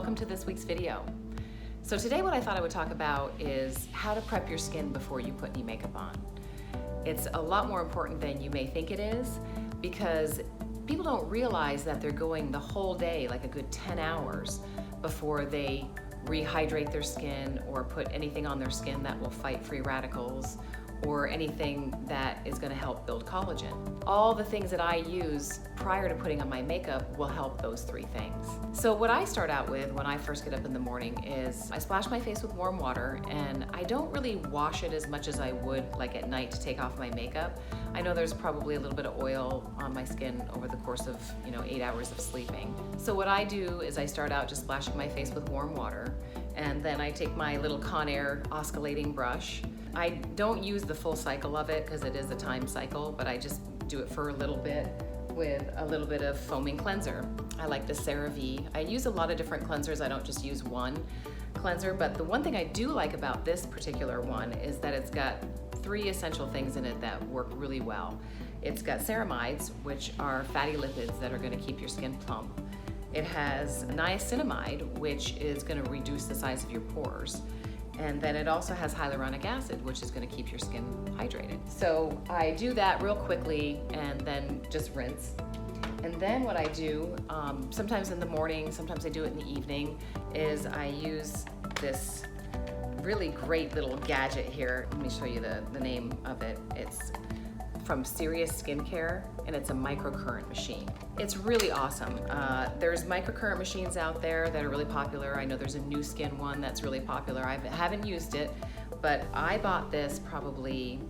welcome to this week's video. So today what I thought I would talk about is how to prep your skin before you put any makeup on. It's a lot more important than you may think it is because people don't realize that they're going the whole day, like a good 10 hours, before they rehydrate their skin or put anything on their skin that will fight free radicals or anything that is going to help build collagen. All the things that I use prior to putting on my makeup will help those three things. So what I start out with when I first get up in the morning is I splash my face with warm water, and I don't really wash it as much as I would like at night to take off my makeup. I know there's probably a little bit of oil on my skin over the course of 8 hours of sleeping. So what I do is I start out just splashing my face with warm water, and then I take my little Conair oscillating brush. I don't use the full cycle of it because it is a time cycle, but I just do it for a little bit with a little bit of foaming cleanser. I like the CeraVe. I use a lot of different cleansers. I don't just use one cleanser, but the one thing I do like about this particular one is that it's got 3 essential things in it that work really well. It's got ceramides, which are fatty lipids that are going to keep your skin plump. It has niacinamide, which is going to reduce the size of your pores. And then it also has hyaluronic acid, which is going to keep your skin hydrated. So I do that real quickly and then just rinse. And then what I do, sometimes in the morning, sometimes I do it in the evening, is I use this really great little gadget here. Let me show you the name of it. It's from Sirius Skincare, and it's a microcurrent machine. It's really awesome. There's microcurrent machines out there that are really popular. I know there's a Nu Skin one that's really popular. I haven't used it, but I bought this probably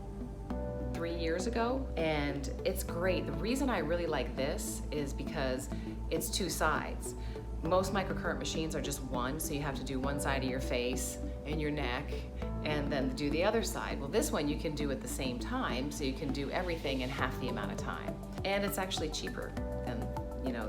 3 years ago, and it's great. The reason I really like this is because it's 2 sides. Most microcurrent machines are just one, so you have to do one side of your face and your neck and then do the other side. Well, this one you can do at the same time, so you can do everything in half the amount of time. And it's actually cheaper than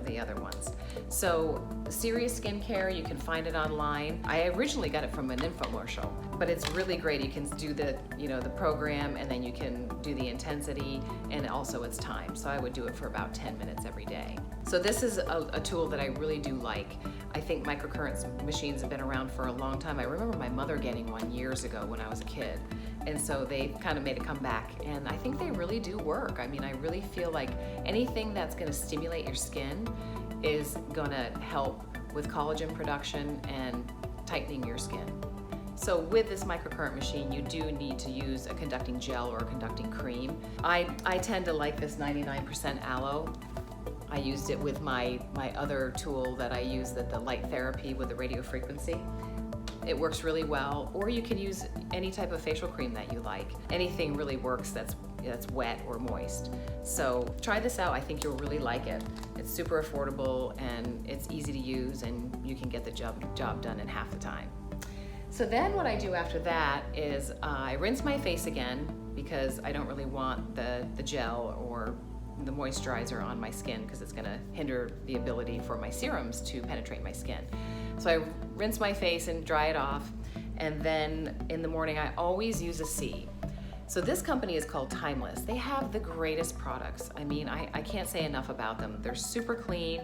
the other ones. So Sirius Skincare, you can find it online. I originally got it from an infomercial, but it's really great. You can do the program, and then you can do the intensity, and also it's time. So I would do it for about 10 minutes every day. So this is a tool that I really do like. I think microcurrent machines have been around for a long time. I remember my mother getting one years ago when I was a kid. And so they kind of made a comeback, and I think they really do work. I mean, I really feel like anything that's gonna stimulate your skin is gonna help with collagen production and tightening your skin. So with this microcurrent machine, you do need to use a conducting gel or a conducting cream. I tend to like this 99% aloe. I used it with my other tool that I use, the light therapy with the radio frequency. It works really well, or you can use any type of facial cream that you like. Anything really works that's wet or moist. So try this out. I think you'll really like it. It's super affordable and it's easy to use, and you can get the job done in half the time. So then what I do after that is I rinse my face again because I don't really want the gel or the moisturizer on my skin because it's gonna hinder the ability for my serums to penetrate my skin. So I rinse my face and dry it off, and then in the morning I always use a C. So this company is called Timeless. They have the greatest products. I mean, I can't say enough about them. They're super clean,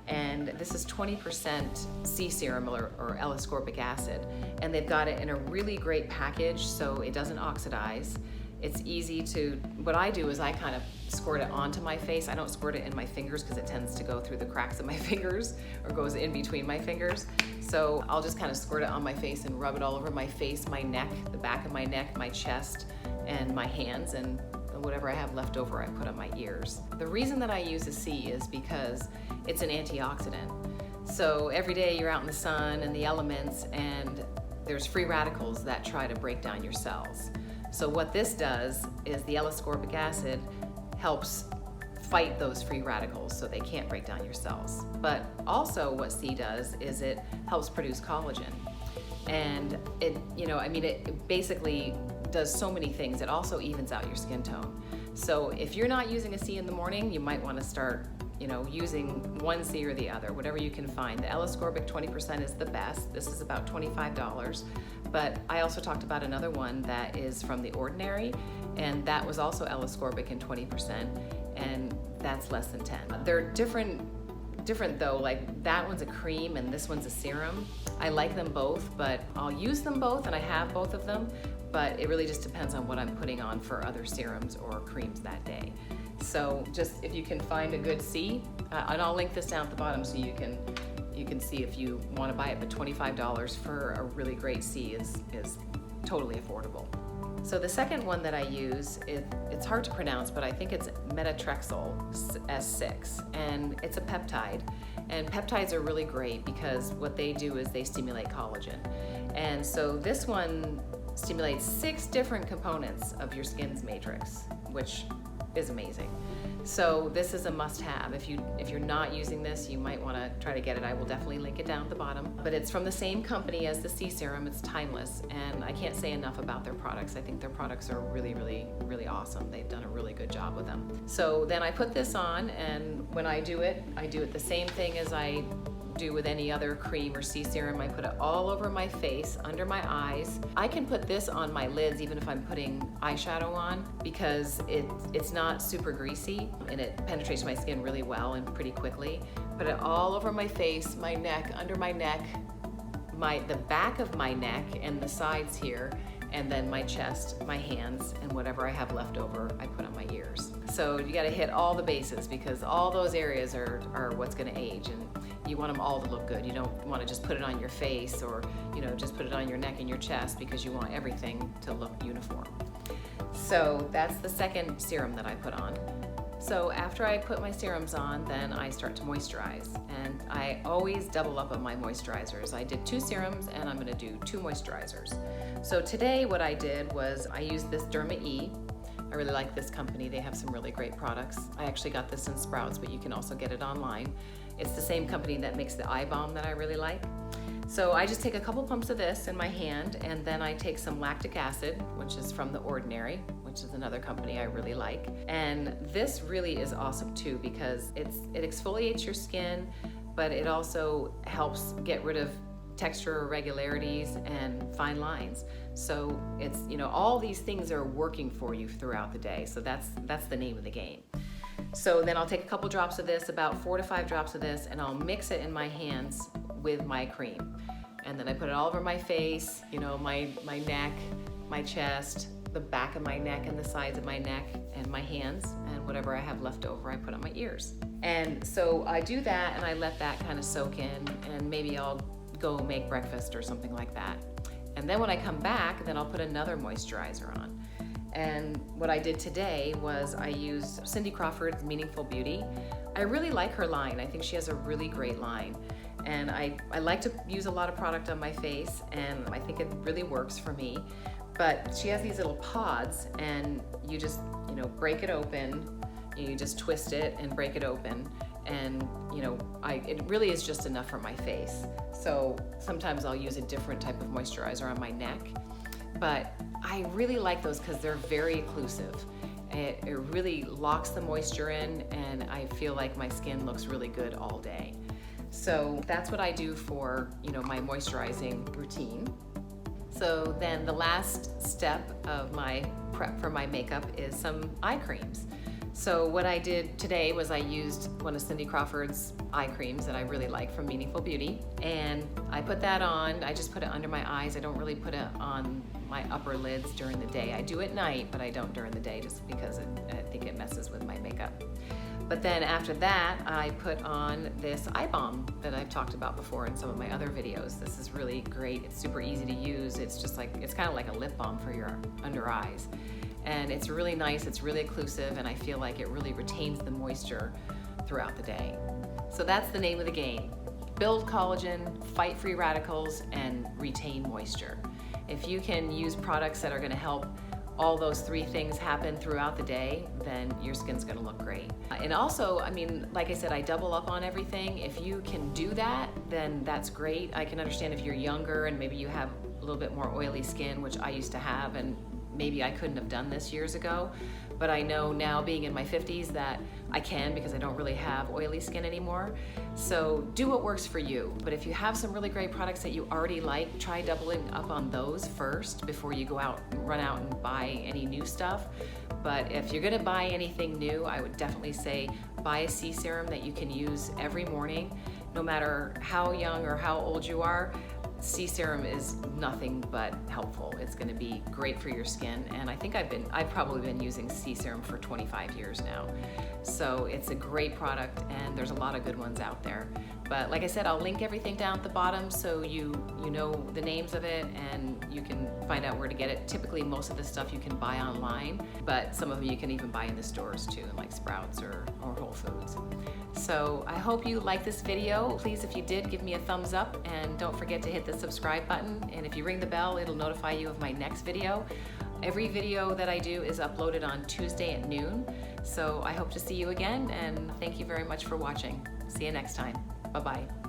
and this is 20% C serum or L-ascorbic acid, and they've got it in a really great package so it doesn't oxidize. It's easy to, what I do is I kind of squirt it onto my face. I don't squirt it in my fingers because it tends to go through the cracks of my fingers or goes in between my fingers. So I'll just kind of squirt it on my face and rub it all over my face, my neck, the back of my neck, my chest, and my hands, and whatever I have left over I put on my ears. The reason that I use a C is because it's an antioxidant. So every day you're out in the sun and the elements, and there's free radicals that try to break down your cells. So what this does is the L-ascorbic acid helps fight those free radicals so they can't break down your cells. But also what C does is it helps produce collagen. And it basically does so many things. It also evens out your skin tone. So if you're not using a C in the morning, you might want to start using one C or the other, whatever you can find. The L-ascorbic 20% is the best. This is about $25. But I also talked about another one that is from The Ordinary, and that was also L-ascorbic and 20%, and that's less than 10. There are different different though, like that one's a cream and this one's a serum. I like them both, but I'll use them both, and I have both of them, but it really just depends on what I'm putting on for other serums or creams that day. So just if you can find a good C, and I'll link this down at the bottom so you can see if you want to buy it, but $25 for a really great C is totally affordable. So the second one that I use, it's hard to pronounce, but I think it's Metatrexel S6, and it's a peptide. And peptides are really great because what they do is they stimulate collagen. And so this one stimulates 6 different components of your skin's matrix, which is amazing. So this is a must-have. If you're not using this, you might want to try to get it. I will definitely link it down at the bottom. But it's from the same company as the C Serum. It's Timeless, and I can't say enough about their products. I think their products are really, really, really awesome. They've done a really good job with them. So then I put this on, and when I do it the same thing as I do with any other cream or C serum. I put it all over my face, under my eyes. I can put this on my lids even if I'm putting eyeshadow on, because it's not super greasy and it penetrates my skin really well and pretty quickly. Put it all over my face, my neck, under my neck, the back of my neck and the sides here, and then my chest, my hands, and whatever I have left over, I put on my ears. So you gotta hit all the bases, because all those areas are what's gonna age, and you want them all to look good. You don't wanna just put it on your face or just put it on your neck and your chest, because you want everything to look uniform. So that's the second serum that I put on. So after I put my serums on, then I start to moisturize, and I always double up on my moisturizers. I did 2 serums and I'm gonna do 2 moisturizers. So today what I did was I used this Derma E. I really like this company. They have some really great products. I actually got this in Sprouts, but you can also get it online. It's the same company that makes the eye balm that I really like. So I just take a couple pumps of this in my hand, and then I take some lactic acid, which is from The Ordinary, which is another company I really like. And this really is awesome too, because it exfoliates your skin, but it also helps get rid of texture irregularities and fine lines. So it's, all these things are working for you throughout the day. So that's the name of the game. So then I'll take a couple drops of this, about 4 to 5 drops of this, and I'll mix it in my hands with my cream. And then I put it all over my face, my neck, my chest, the back of my neck and the sides of my neck, and my hands, and whatever I have left over I put on my ears. And so I do that, and I let that kind of soak in, and maybe I'll go make breakfast or something like that. And then when I come back, then I'll put another moisturizer on. And what I did today was I used Cindy Crawford's Meaningful Beauty. I really like her line. I think she has a really great line. And I like to use a lot of product on my face, and I think it really works for me. But she has these little pods, and you just, break it open. You just twist it and break it open. And it really is just enough for my face. So sometimes I'll use a different type of moisturizer on my neck, but I really like those because they're very occlusive. It really locks the moisture in, and I feel like my skin looks really good all day. So that's what I do for my moisturizing routine. So then the last step of my prep for my makeup is some eye creams. So what I did today was I used one of Cindy Crawford's eye creams that I really like from Meaningful Beauty, and I put that on. I just put it under my eyes. I don't really put it on my upper lids during the day. I do at night, but I don't during the day, just because I think it messes with my makeup. But then after that, I put on this eye balm that I've talked about before in some of my other videos. This is really great. It's super easy to use. It's kind of like a lip balm for your under eyes. And it's really nice, it's really occlusive, and I feel like it really retains the moisture throughout the day. So that's the name of the game. Build collagen, fight free radicals, and retain moisture. If you can use products that are gonna help all those 3 things happen throughout the day, then your skin's gonna look great. And also, like I said, I double up on everything. If you can do that, then that's great. I can understand if you're younger and maybe you have a little bit more oily skin, which I used to have, and maybe I couldn't have done this years ago, but I know now, being in my 50s, that I can, because I don't really have oily skin anymore. So do what works for you. But if you have some really great products that you already like, try doubling up on those first before you go out and run out and buy any new stuff. But if you're gonna buy anything new, I would definitely say buy a C serum that you can use every morning, no matter how young or how old you are. C serum is nothing but helpful. It's going to be great for your skin, and I think I've probably been using C serum for 25 years now. So it's a great product, and there's a lot of good ones out there. But like I said, I'll link everything down at the bottom so you know the names of it and you can find out where to get it. Typically, most of the stuff you can buy online, but some of them you can even buy in the stores too, like Sprouts or Whole Foods. So I hope you liked this video. Please, if you did, give me a thumbs up, and don't forget to hit the subscribe button. And if you ring the bell, it'll notify you of my next video. Every video that I do is uploaded on Tuesday at noon. So I hope to see you again, and thank you very much for watching. See you next time. Bye-bye.